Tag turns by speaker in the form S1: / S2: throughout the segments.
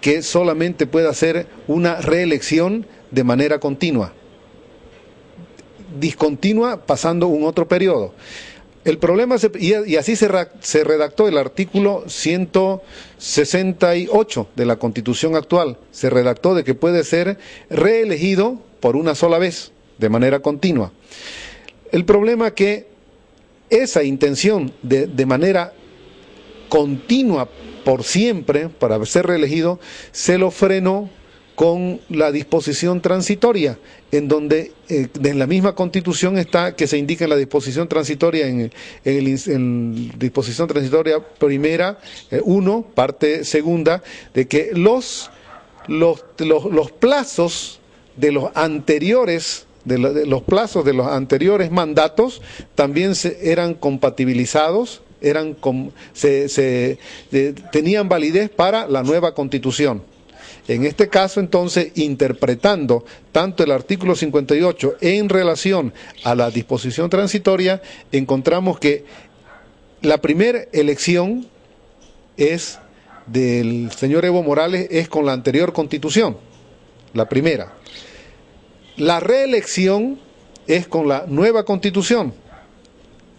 S1: que solamente puede hacer una reelección de manera continua, discontinua pasando un otro periodo. El problema, y así se redactó el artículo 168 de la Constitución actual, se redactó de que puede ser reelegido por una sola vez, de manera continua. El problema es que esa intención de manera continua por siempre, para ser reelegido, se lo frenó con la disposición transitoria, en donde en la misma Constitución está que se indica en la disposición transitoria, en disposición transitoria primera, 1, parte segunda, de que los plazos de los anteriores los plazos de los anteriores mandatos también eran compatibilizados, tenían validez para la nueva Constitución. En este caso, entonces, interpretando tanto el artículo 58 en relación a la disposición transitoria, encontramos que la primera elección es del señor Evo Morales, es con la anterior Constitución, la primera. La reelección es con la nueva Constitución,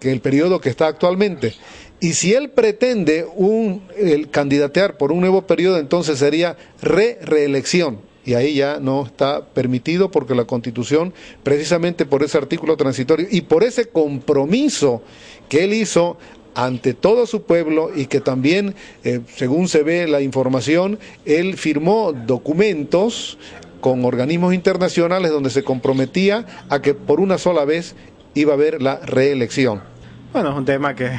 S1: que es el periodo que está actualmente. Y si él pretende candidatear por un nuevo periodo, entonces sería reelección. Y ahí ya no está permitido, porque la Constitución, precisamente por ese artículo transitorio y por ese compromiso que él hizo ante todo su pueblo, y que también, según se ve la información, él firmó documentos con organismos internacionales donde se comprometía a que por una sola vez iba a haber la reelección.
S2: Bueno, es un tema que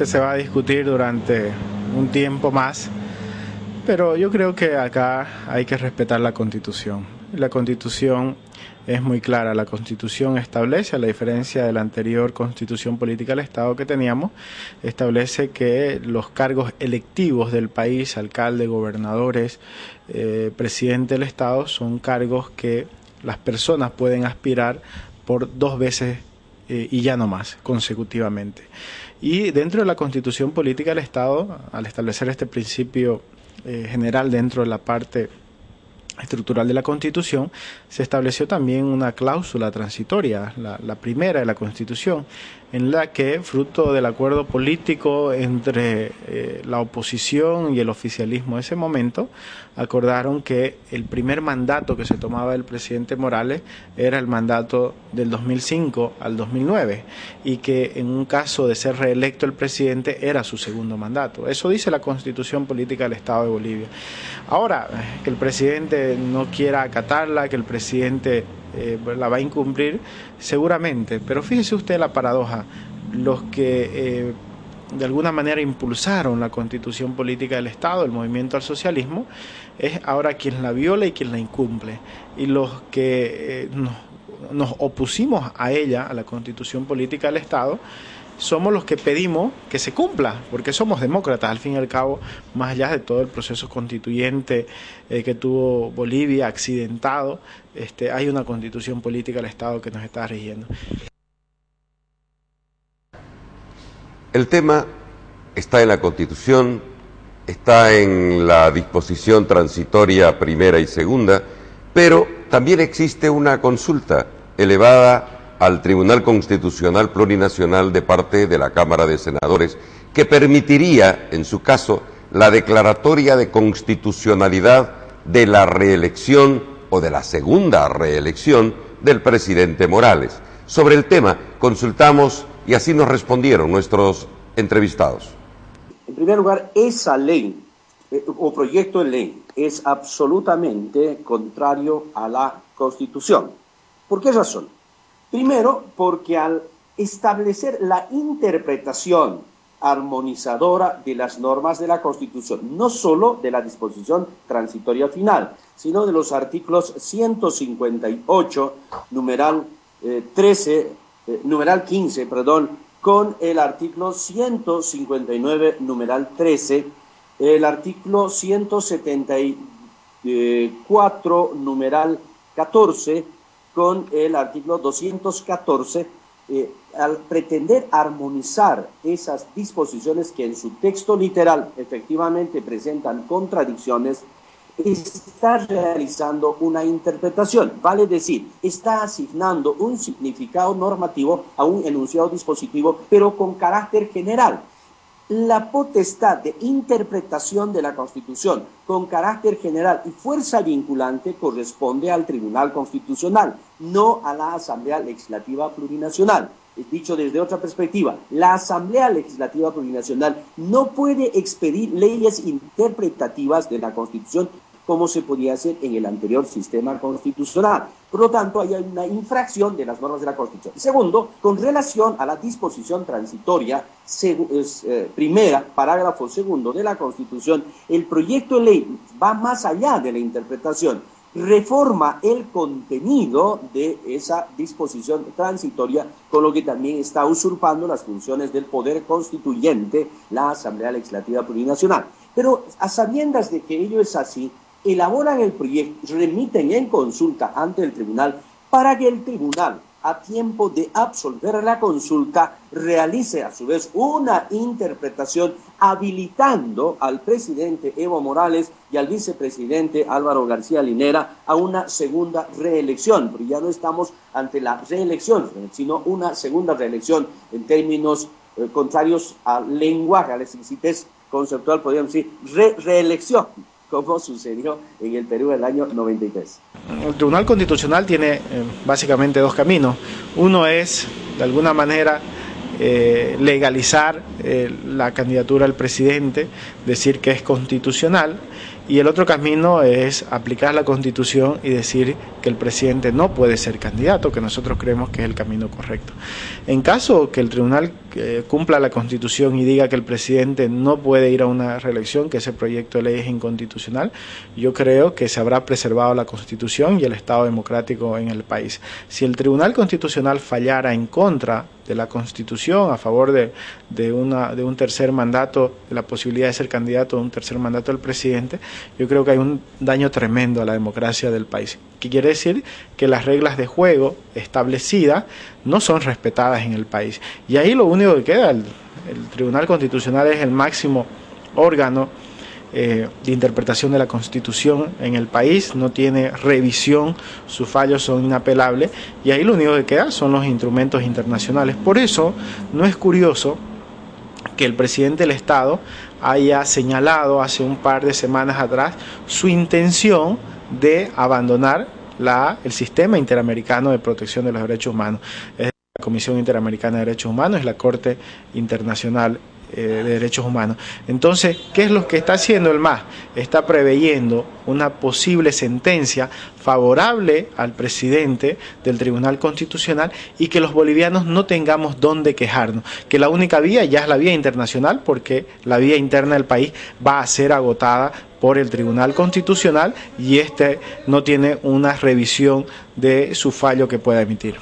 S2: se va a discutir durante un tiempo más, pero yo creo que acá hay que respetar la Constitución. La Constitución es muy clara. La Constitución establece, a la diferencia de la anterior Constitución Política del Estado que teníamos, establece que los cargos electivos del país, alcalde, gobernadores, presidente del Estado, son cargos que las personas pueden aspirar por 2 veces y ya no más, consecutivamente. Y dentro de la Constitución Política del Estado, al establecer este principio general dentro de la parte estructural de la Constitución, se estableció también una cláusula transitoria, la primera de la Constitución, en la que, fruto del acuerdo político entre la oposición y el oficialismo de ese momento, acordaron que el primer mandato que se tomaba el presidente Morales era el mandato del 2005 al 2009, y que en un caso de ser reelecto el presidente era su segundo mandato. Eso dice la Constitución Política del Estado de Bolivia. Ahora, que el presidente no quiera acatarla, que el presidente la va a incumplir, seguramente, pero fíjese usted la paradoja: los que de alguna manera impulsaron la Constitución Política del Estado, el movimiento al socialismo, es ahora quien la viola y quien la incumple, y los que nos opusimos a ella, a la Constitución Política del Estado, somos los que pedimos que se cumpla, porque somos demócratas, al fin y al cabo, más allá de todo el proceso constituyente que tuvo Bolivia, accidentado, hay una Constitución Política del Estado que nos está rigiendo.
S3: El tema está en la Constitución, está en la disposición transitoria primera y segunda, pero también existe una consulta elevada al Tribunal Constitucional Plurinacional de parte de la Cámara de Senadores, que permitiría, en su caso, la declaratoria de constitucionalidad de la reelección o de la segunda reelección del presidente Morales. Sobre el tema consultamos y así nos respondieron nuestros entrevistados.
S4: En primer lugar, esa ley o proyecto de ley es absolutamente contrario a la Constitución. ¿Por qué razón? Primero, porque al establecer la interpretación armonizadora de las normas de la Constitución, no solo de la disposición transitoria final, sino de los artículos 158, numeral 15, con el artículo 159, numeral 13, el artículo 174, numeral 14, con el artículo 214, al pretender armonizar esas disposiciones que en su texto literal efectivamente presentan contradicciones, está realizando una interpretación, vale decir, está asignando un significado normativo a un enunciado dispositivo, pero con carácter general. La potestad de interpretación de la Constitución con carácter general y fuerza vinculante corresponde al Tribunal Constitucional, no a la Asamblea Legislativa Plurinacional. Dicho desde otra perspectiva, la Asamblea Legislativa Plurinacional no puede expedir leyes interpretativas de la Constitución como se podía hacer en el anterior sistema constitucional. Por lo tanto, hay una infracción de las normas de la Constitución. Segundo, con relación a la disposición transitoria primera, parágrafo segundo de la Constitución, el proyecto de ley va más allá de la interpretación, reforma el contenido de esa disposición transitoria, con lo que también está usurpando las funciones del poder constituyente, la Asamblea Legislativa Plurinacional. Pero a sabiendas de que ello es así, elaboran el proyecto, remiten en consulta ante el tribunal para que el tribunal, a tiempo de absolver la consulta, realice a su vez una interpretación habilitando al presidente Evo Morales y al vicepresidente Álvaro García Linera a una segunda reelección, porque ya no estamos ante la reelección, sino una segunda reelección en términos contrarios al lenguaje, a la exquisitez conceptual, podríamos decir, reelección, como sucedió en el Perú en el año 93.
S2: El Tribunal Constitucional tiene básicamente dos caminos. Uno es, de alguna manera, legalizar la candidatura al presidente, decir que es constitucional, y el otro camino es aplicar la Constitución y decir que el presidente no puede ser candidato, que nosotros creemos que es el camino correcto. En caso que el tribunal cumpla la Constitución y diga que el presidente no puede ir a una reelección, que ese proyecto de ley es inconstitucional, yo creo que se habrá preservado la Constitución y el Estado democrático en el país. Si el Tribunal Constitucional fallara en contra de la Constitución, a favor de un tercer mandato, de la posibilidad de ser candidato a un tercer mandato del presidente, yo creo que hay un daño tremendo a la democracia del país. ¿Qué quiere decir? Que las reglas de juego establecidas no son respetadas en el país. Y ahí lo único que queda, el Tribunal Constitucional es el máximo órgano de interpretación de la Constitución en el país, no tiene revisión, sus fallos son inapelables, y ahí lo único que queda son los instrumentos internacionales. Por eso no es curioso que el presidente del Estado haya señalado hace un par de semanas atrás su intención de abandonar el sistema interamericano de protección de los derechos humanos. Es la Comisión Interamericana de Derechos Humanos, es la Corte Internacional de Derechos Humanos. Entonces, ¿qué es lo que está haciendo el MAS? Está preveyendo una posible sentencia favorable al presidente del Tribunal Constitucional y que los bolivianos no tengamos dónde quejarnos, que la única vía ya es la vía internacional, porque la vía interna del país va a ser agotada por el Tribunal Constitucional y este no tiene una revisión de su fallo que pueda emitir.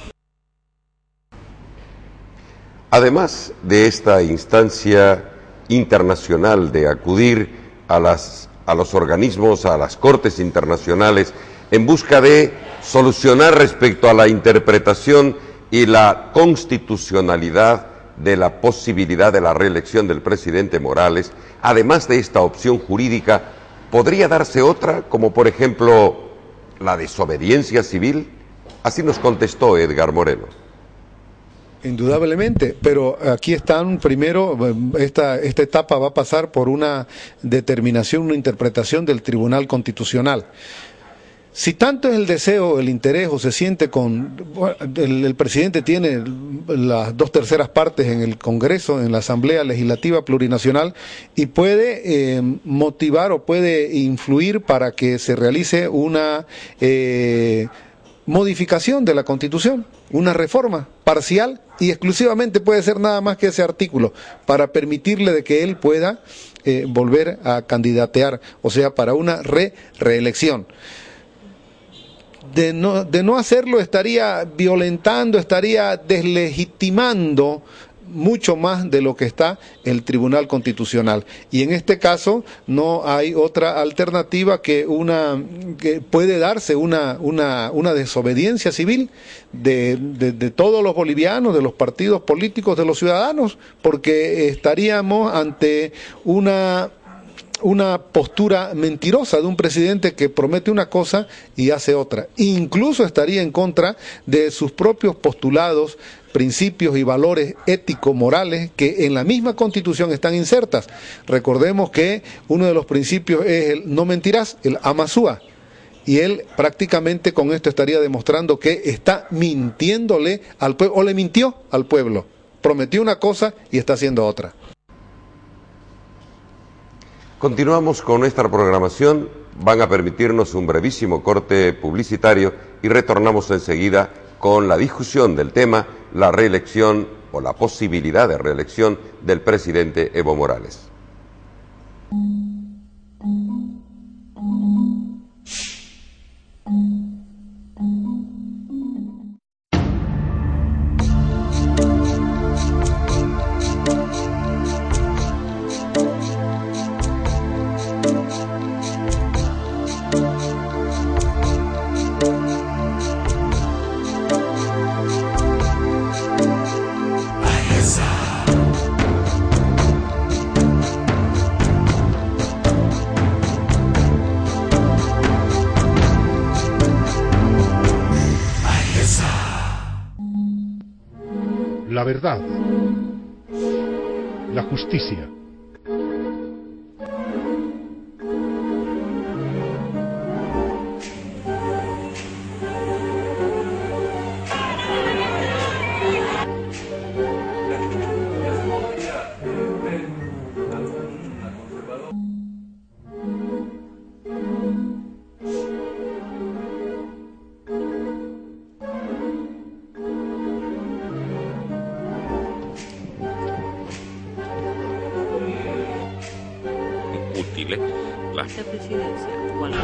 S3: Además de esta instancia internacional de acudir a los organismos, a las cortes internacionales, en busca de solucionar respecto a la interpretación y la constitucionalidad de la posibilidad de la reelección del presidente Morales, además de esta opción jurídica, ¿podría darse otra, como por ejemplo la desobediencia civil? Así nos contestó Edgar Moreno.
S1: Indudablemente, pero aquí están primero, esta etapa va a pasar por una determinación, una interpretación del Tribunal Constitucional. Si tanto es el deseo, el interés o se siente el presidente tiene las 2/3 partes en el Congreso, en la Asamblea Legislativa Plurinacional, y puede motivar o puede influir para que se realice una modificación de la Constitución, una reforma parcial, y exclusivamente puede ser nada más que ese artículo, para permitirle de que él pueda volver a candidatear, o sea, para una reelección. De no hacerlo estaría violentando, estaría deslegitimando mucho más de lo que está el Tribunal Constitucional, y en este caso no hay otra alternativa que puede darse una desobediencia civil de todos los bolivianos, de los partidos políticos, de los ciudadanos, porque estaríamos ante una una postura mentirosa de un presidente que promete una cosa y hace otra. Incluso estaría en contra de sus propios postulados, principios y valores ético-morales que en la misma Constitución están insertas. Recordemos que uno de los principios es el no mentirás, el amasúa. Y él prácticamente con esto estaría demostrando que está mintiéndole al pueblo, o le mintió al pueblo. Prometió una cosa y está haciendo otra.
S3: Continuamos con nuestra programación. Van a permitirnos un brevísimo corte publicitario y retornamos enseguida con la discusión del tema, la reelección o la posibilidad de reelección del presidente Evo Morales.
S5: La verdad, la justicia.
S3: Útiles. La
S6: Vicepresidencia, bueno,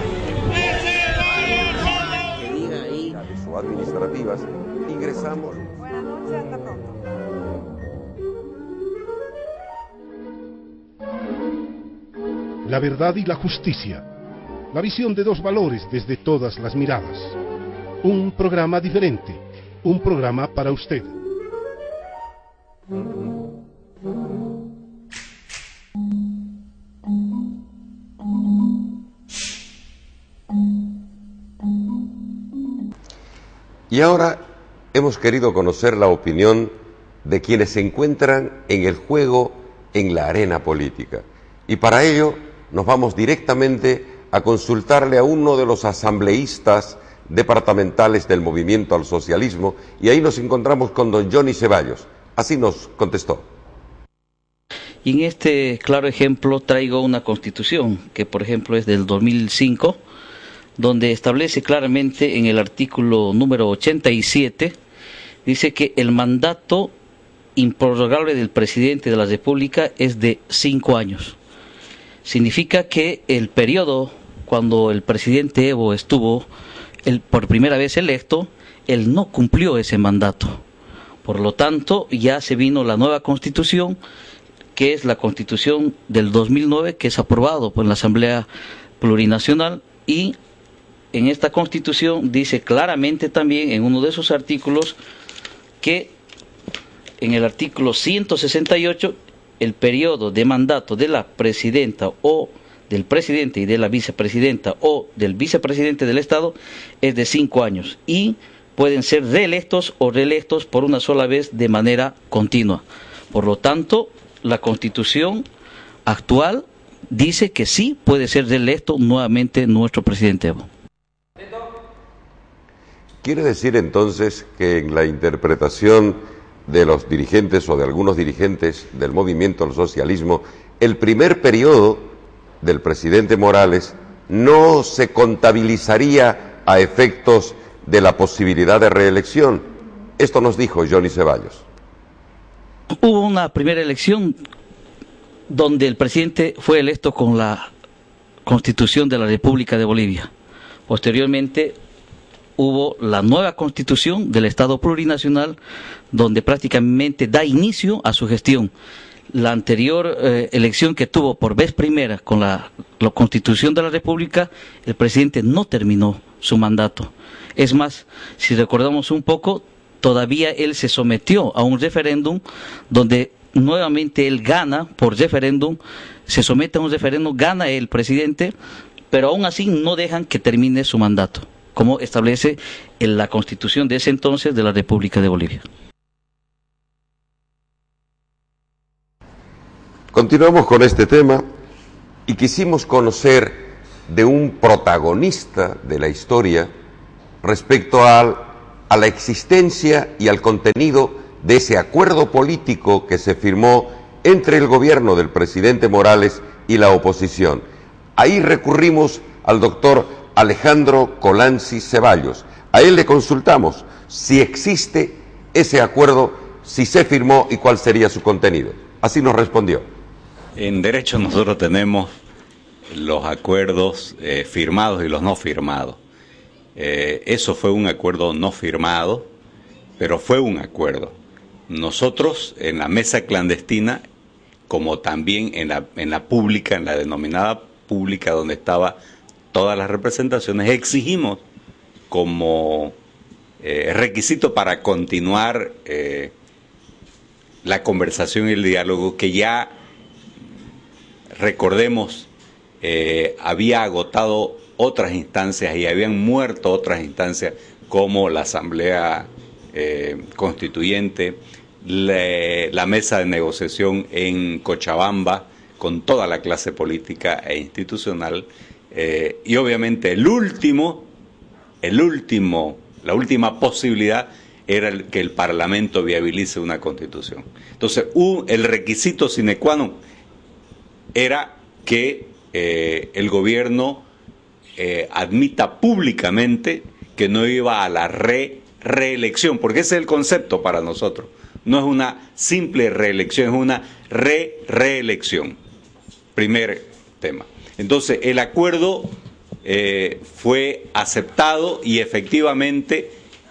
S6: que diga ahí.
S3: o administrativas, ingresamos.
S7: Buenas noches, hasta pronto.
S5: La verdad y la justicia. La visión de dos valores desde todas las miradas. Un programa diferente. Un programa para usted.
S3: Y ahora hemos querido conocer la opinión de quienes se encuentran en el juego en la arena política. Y para ello nos vamos directamente a consultarle a uno de los asambleístas departamentales del Movimiento al Socialismo, y ahí nos encontramos con don Johnny Ceballos. Así nos contestó.
S8: Y en este claro ejemplo traigo una constitución que, por ejemplo, es del 2005, donde establece claramente en el artículo número 87, dice que el mandato improrrogable del presidente de la República es de 5 años. Significa que el periodo, cuando el presidente Evo estuvo por primera vez electo, él no cumplió ese mandato. Por lo tanto, ya se vino la nueva constitución, que es la constitución del 2009, que es aprobado por la Asamblea Plurinacional, y en esta constitución dice claramente también en uno de sus artículos que en el artículo 168 el periodo de mandato de la presidenta o del presidente y de la vicepresidenta o del vicepresidente del Estado es de 5 años y pueden ser reelectos o reelectos por una sola vez de manera continua. Por lo tanto, la Constitución actual dice que sí puede ser reelecto nuevamente nuestro presidente Evo.
S3: ¿Quiere decir entonces que en la interpretación de los dirigentes o de algunos dirigentes del Movimiento al Socialismo, el primer periodo del presidente Morales no se contabilizaría a efectos de la posibilidad de reelección? Esto nos dijo Johnny Ceballos.
S8: Hubo una primera elección donde el presidente fue electo con la Constitución de la República de Bolivia. Posteriormente hubo la nueva Constitución del Estado Plurinacional, donde prácticamente da inicio a su gestión. La anterior elección que tuvo por vez primera con la Constitución de la República, el presidente no terminó su mandato. Es más, si recordamos un poco, todavía él se sometió a un referéndum donde nuevamente él gana por referéndum se somete a un referéndum, gana el presidente, pero aún así no dejan que termine su mandato, como establece en la Constitución de ese entonces de la República de Bolivia.
S3: Continuamos con este tema y quisimos conocer de un protagonista de la historia respecto a la existencia y al contenido de ese acuerdo político que se firmó entre el gobierno del presidente Morales y la oposición. Ahí recurrimos al doctor Alejandro Colanzi Ceballos. A él le consultamos si existe ese acuerdo, si se firmó y cuál sería su contenido. Así nos respondió.
S7: En derecho nosotros tenemos los acuerdos firmados y los no firmados. Eso fue un acuerdo no firmado, pero fue un acuerdo. Nosotros en la mesa clandestina, como también en la pública, en la denominada pública donde estaban todas las representaciones, exigimos como requisito para continuar la conversación y el diálogo que ya, recordemos, había agotado otras instancias y habían muerto otras instancias como la Asamblea Constituyente, la mesa de negociación en Cochabamba con toda la clase política e institucional, y obviamente la última posibilidad era que el Parlamento viabilice una Constitución. Entonces, el requisito sine qua non era que el gobierno admita públicamente que no iba a la reelección, porque ese es el concepto para nosotros. No es una simple reelección, es una reelección. Primer tema. Entonces, el acuerdo fue aceptado y efectivamente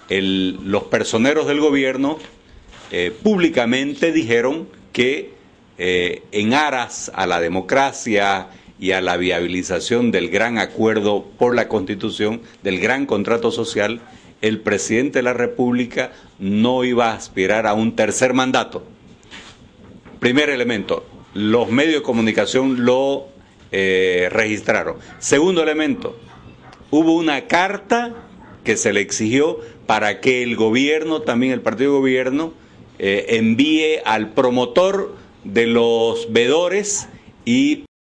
S7: los personeros del gobierno públicamente dijeron que en aras a la democracia y a la viabilización del gran acuerdo por la Constitución, del gran contrato social, el presidente de la República no iba a aspirar a un tercer mandato. Primer elemento, los medios de comunicación lo registraron. Segundo elemento, hubo una carta que se le exigió para que el gobierno, también el partido de gobierno, envíe al promotor de los veedores y